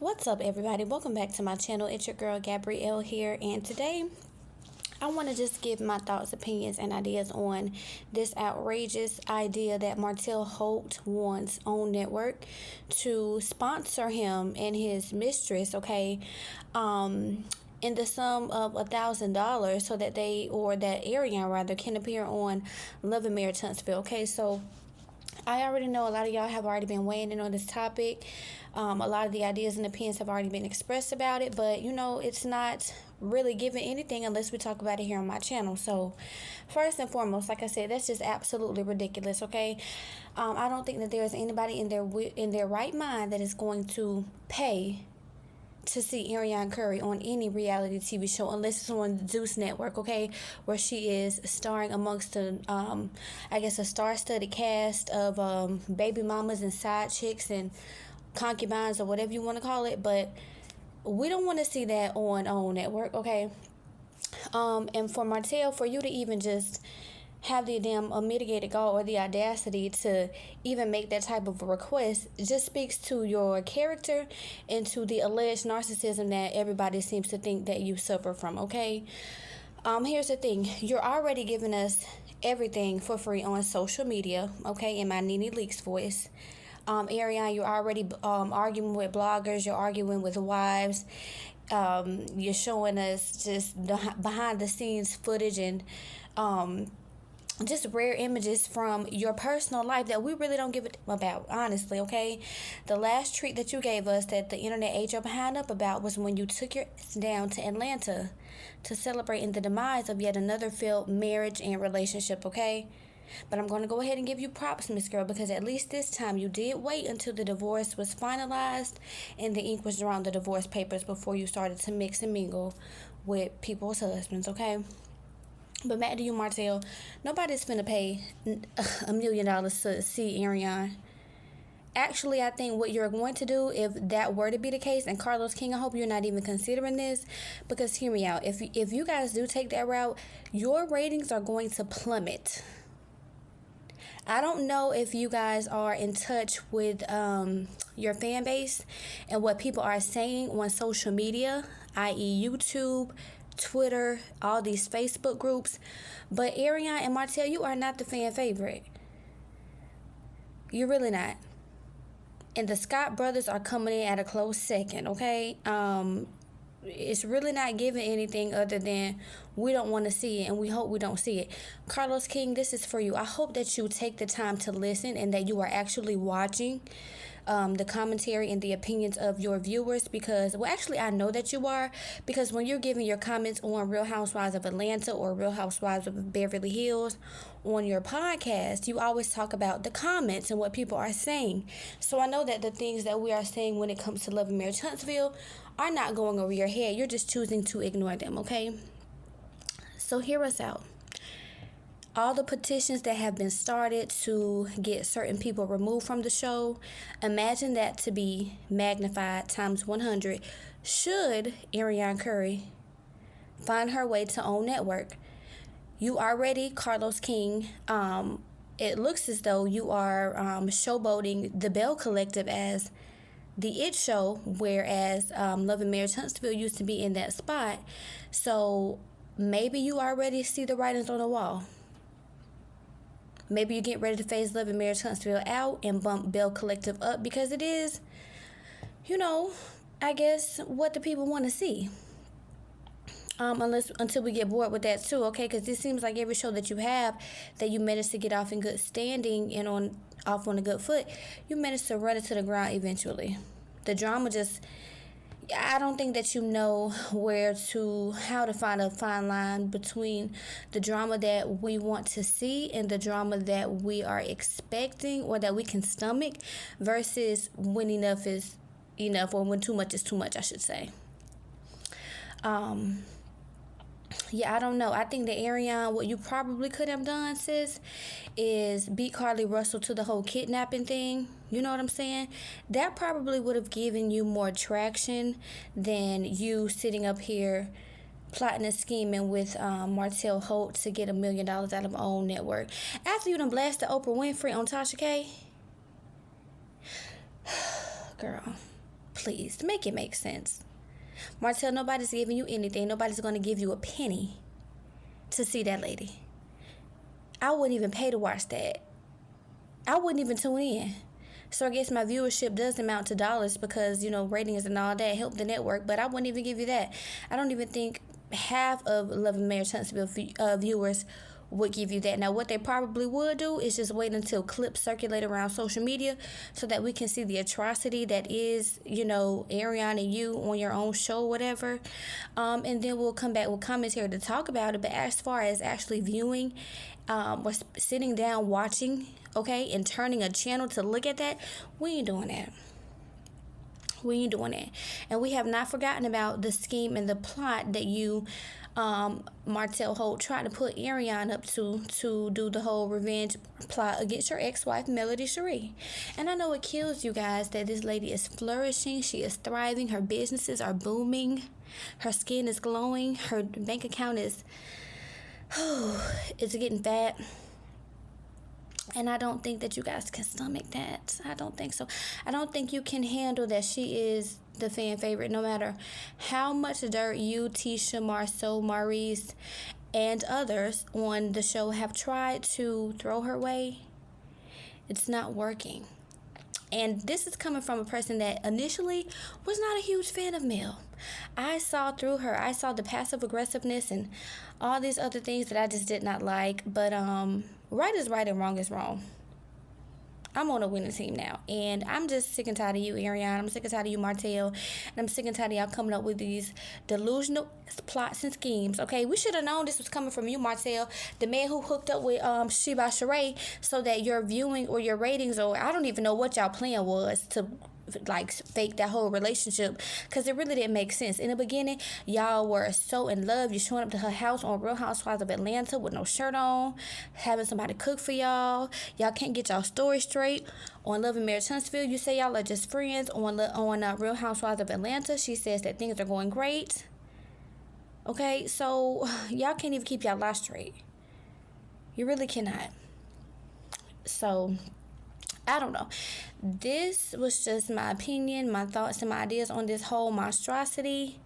What's up, everybody? Welcome back to my channel. It's your girl Gabrielle here, and today I want to just give my thoughts, opinions, and ideas on this outrageous idea that Martell Holt wants OWN Network to sponsor him and his mistress, okay, in the sum of $1,000 so that that Arionne rather, can appear on Love Marriage Huntsville. Okay, so I already know a lot of y'all have already been weighing in on this topic. A lot of the ideas and opinions have already been expressed about it, but it's not really giving anything unless we talk about it here on my channel. So first and foremost, like I said, that's just absolutely ridiculous. Okay, I don't think that there's anybody in their right mind that is going to pay to see Arionne Curry on any reality TV show unless it's on Zeus Network, okay, where she is starring amongst a star-studded cast of baby mamas and side chicks and concubines or whatever you want to call it. But we don't want to see that on OWN Network, okay? And for Martell, for you to even just have the damn unmitigated gall or the audacity to even make that type of a request just speaks to your character and to the alleged narcissism that everybody seems to think that you suffer from, okay? Here's the thing. You're already giving us everything for free on social media, okay, in my Nene Leakes voice. Arionne, you're already arguing with bloggers, you're arguing with wives, you're showing us just behind the scenes footage and just rare images from your personal life that we really don't give a about, honestly, okay? The last treat that you gave us that the internet ate your behind up about was when you took your ass down to Atlanta to celebrate in the demise of yet another failed marriage and relationship, okay? But I'm going to go ahead and give you props, Miss Girl, because at least this time you did wait until the divorce was finalized and the ink was drawn on the divorce papers before you started to mix and mingle with people's husbands, okay? But back to you, Martell. Nobody's finna pay $1 million to see Arionne. Actually, I think what you're going to do, if that were to be the case, and Carlos King, I hope you're not even considering this, because hear me out. If you guys do take that route, your ratings are going to plummet. I don't know if you guys are in touch with your fan base and what people are saying on social media, i.e. YouTube, Twitter, all these Facebook groups, but Arionne and Martell, you are not the fan favorite. You're really not. And the Scott brothers are coming in at a close second, okay? It's really not giving anything other than we don't want to see it and we hope we don't see it. Carlos King, this is for you. I hope that you take the time to listen and that you are actually watching the commentary and the opinions of your viewers, because, well, actually I know that you are, because when you're giving your comments on Real Housewives of Atlanta or Real Housewives of Beverly Hills on your podcast, you always talk about the comments and what people are saying. So I know that the things that we are saying when it comes to Love Marriage Huntsville are not going over your head. You're just choosing to ignore them, okay? So hear us out. All the petitions that have been started to get certain people removed from the show, imagine that to be magnified times 100 should Arionne Curry find her way to OWN Network. You already, Carlos King, it looks as though you are showboating the Bell Collective as the It Show, whereas Love and Marriage Huntsville used to be in that spot. So maybe you already see the writings on the wall. Maybe you get ready to phase Love and Marriage Huntsville out and bump Bell Collective up, because it is, I guess what the people want to see. Until we get bored with that too, okay? Because it seems like every show that you have that you manage to get off in good standing and off on a good foot, you manage to run it to the ground eventually. The drama just, I don't think that you know how to find a fine line between the drama that we want to see and the drama that we are expecting or that we can stomach, versus when enough is enough, or when too much is too much, I should say. Yeah, I don't know. I think that Arionne, what you probably could have done, sis, is beat Carly Russell to the whole kidnapping thing. You know what I'm saying? That probably would have given you more traction than you sitting up here plotting and scheming with Martell Holt to get $1 million out of OWN Network. After you done blasted Oprah Winfrey on Tasha K. Girl, Please, make it make sense. Martell, nobody's giving you anything. Nobody's going to give you a penny to see that lady. I wouldn't even pay to watch that. I wouldn't even tune in. So I guess my viewership does amount to dollars because, ratings and all that help the network, but I wouldn't even give you that. I don't even think half of Love Marriage Huntsville viewers would give you that. Now, what they probably would do is just wait until clips circulate around social media so that we can see the atrocity that is, Arionne and you on your own show, whatever. And then we'll come back with commentary to talk about it. But as far as actually viewing, or sitting down watching, okay, and turning a channel to look at that, we ain't doing that. We ain't doing that. And we have not forgotten about the scheme and the plot that you, Martell Holt, tried to put Arionne up to do the whole revenge plot against your ex-wife, Melody Cherie. And I know it kills you guys that this lady is flourishing. She is thriving. Her businesses are booming. Her skin is glowing. Her bank account is getting fat. And I don't think that you guys can stomach that. I don't think so. I don't think you can handle that she is the fan favorite, no matter how much dirt you, Tisha, Marceau, Maurice, and others on the show have tried to throw her way. It's not working. And this is coming from a person that initially was not a huge fan of Mel. I saw through her. I saw the passive aggressiveness and all these other things that I just did not like. But right is right and wrong is wrong. I'm on a winning team now. And I'm just sick and tired of you, Arionne. I'm sick and tired of you, Martell. And I'm sick and tired of y'all coming up with these delusional plots and schemes. Okay, we should have known this was coming from you, Martell, the man who hooked up with Sheba Sheree, so that your viewing or your ratings, or I don't even know what y'all plan was to fake that whole relationship, because it really didn't make sense. In the beginning, y'all were so in love. You showing up to her house on Real Housewives of Atlanta with no shirt on, having somebody cook for y'all. Y'all can't get y'all story straight. On Love Marriage Huntsville, you say y'all are just friends. On Real Housewives of Atlanta, she says that things are going great. Okay, so y'all can't even keep y'all lives straight. You really cannot. So I don't know. This was just my opinion, my thoughts, and my ideas on this whole monstrosity.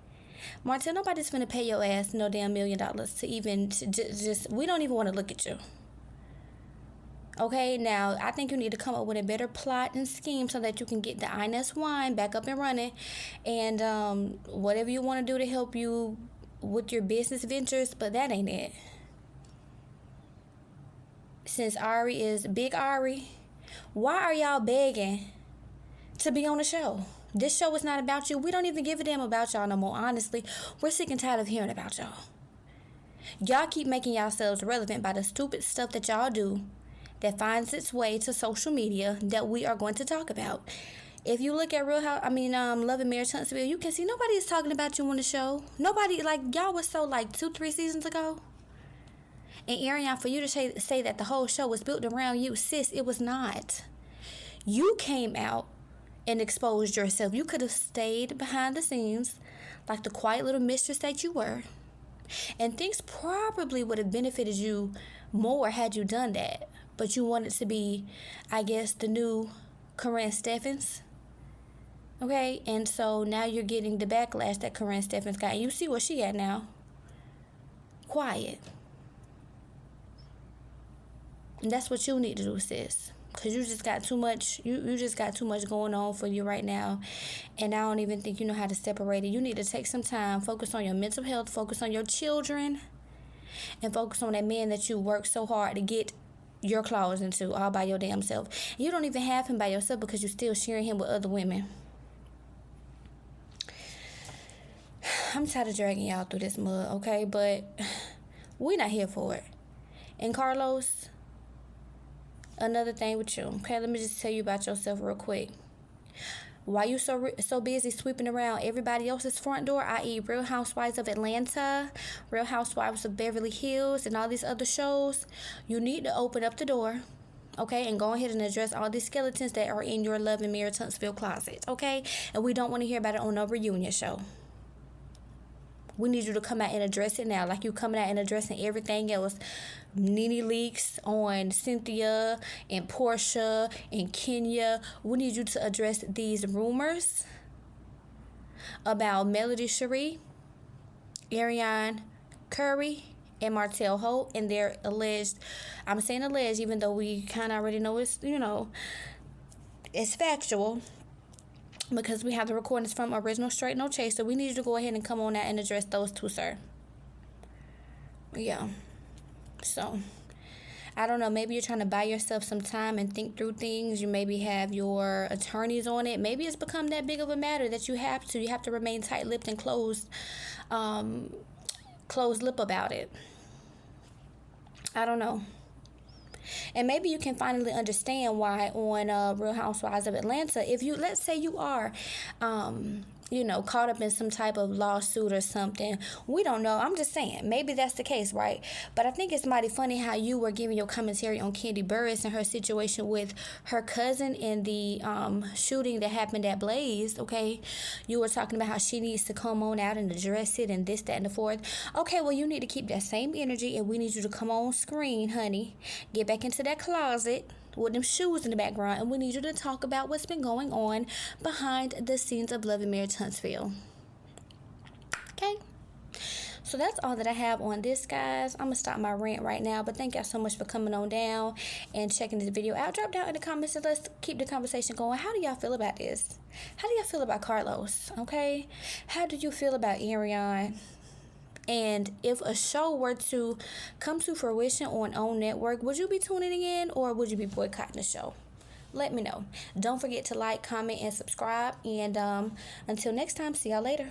Martell, nobody's finna pay your ass no damn $1 million to even just we don't even want to look at you. Okay, now I think you need to come up with a better plot and scheme so that you can get the INS wine back up and running, and whatever you want to do to help you with your business ventures, but that ain't it. Since Ari is Big Ari, why are y'all begging to be on the show? This show is not about you. We don't even give a damn about y'all no more, honestly. We're sick and tired of hearing about y'all. Y'all keep making yourselves relevant by the stupid stuff that y'all do that finds its way to social media that we are going to talk about. If you look at Love Marriage Huntsville, you can see nobody is talking about you on the show. Nobody, y'all was so 2-3 seasons ago. And Arionne, for you to say that the whole show was built around you, sis, it was not. You came out and exposed yourself. You could have stayed behind the scenes like the quiet little mistress that you were. And things probably would have benefited you more had you done that. But you wanted to be, I guess, the new Corinne Steffens. Okay? And so now you're getting the backlash that Corinne Steffens got. And you see where she at now. Quiet. And that's what you need to do, sis. Because you just got too much, you just got too much going on for you right now. And I don't even think you know how to separate it. You need to take some time, focus on your mental health, focus on your children, and focus on that man that you worked so hard to get your claws into all by your damn self. You don't even have him by yourself because you're still sharing him with other women. I'm tired of dragging y'all through this mud, okay? But we're not here for it. And Carlos, another thing with you, okay? Let me just tell you about yourself real quick. Why you so busy sweeping around everybody else's front door, i.e. Real Housewives of Atlanta, Real Housewives of Beverly Hills, and all these other shows, you need to open up the door, okay, and go ahead and address all these skeletons that are in your Love and Marriage Huntsville closet, okay? And we don't want to hear about it on no reunion show. We need you to come out and address it now, like you coming out and addressing everything else. Nene leaks on Cynthia and Portia and Kenya. We need you to address these rumors about Melody Cherie, Arionne Curry, and Martell Holt and their alleged, I'm saying alleged even though we kind of already know it's, it's factual, because we have the recordings from Original Straight No Chaser. We need you to go ahead and come on out and address those two, sir. Yeah. So, I don't know. Maybe you're trying to buy yourself some time and think through things. You maybe have your attorneys on it. Maybe it's become that big of a matter that you have to remain tight-lipped and closed lip about it. I don't know. And maybe you can finally understand why on Real Housewives of Atlanta, if you, let's say you are, caught up in some type of lawsuit or something. We don't know. I'm just saying, maybe that's the case, right? But I think it's mighty funny how you were giving your commentary on Kandi Burruss and her situation with her cousin in the shooting that happened at Blaze, okay? You were talking about how she needs to come on out and address it and this, that, and the fourth. Okay, well, you need to keep that same energy, and we need you to come on screen, honey. Get back into that closet with them shoes in the background, and we need you to talk about what's been going on behind the scenes of Love Marriage Huntsville. Okay? So that's all that I have on this, guys. I'm going to stop my rant right now, but thank y'all so much for coming on down and checking this video out. Drop down in the comments and let's keep the conversation going. How do y'all feel about this? How do y'all feel about Carlos? Okay? How do you feel about Arionne? And if a show were to come to fruition on OWN Network, would you be tuning in or would you be boycotting the show? Let me know. Don't forget to like, comment, and subscribe. And until next time, see y'all later.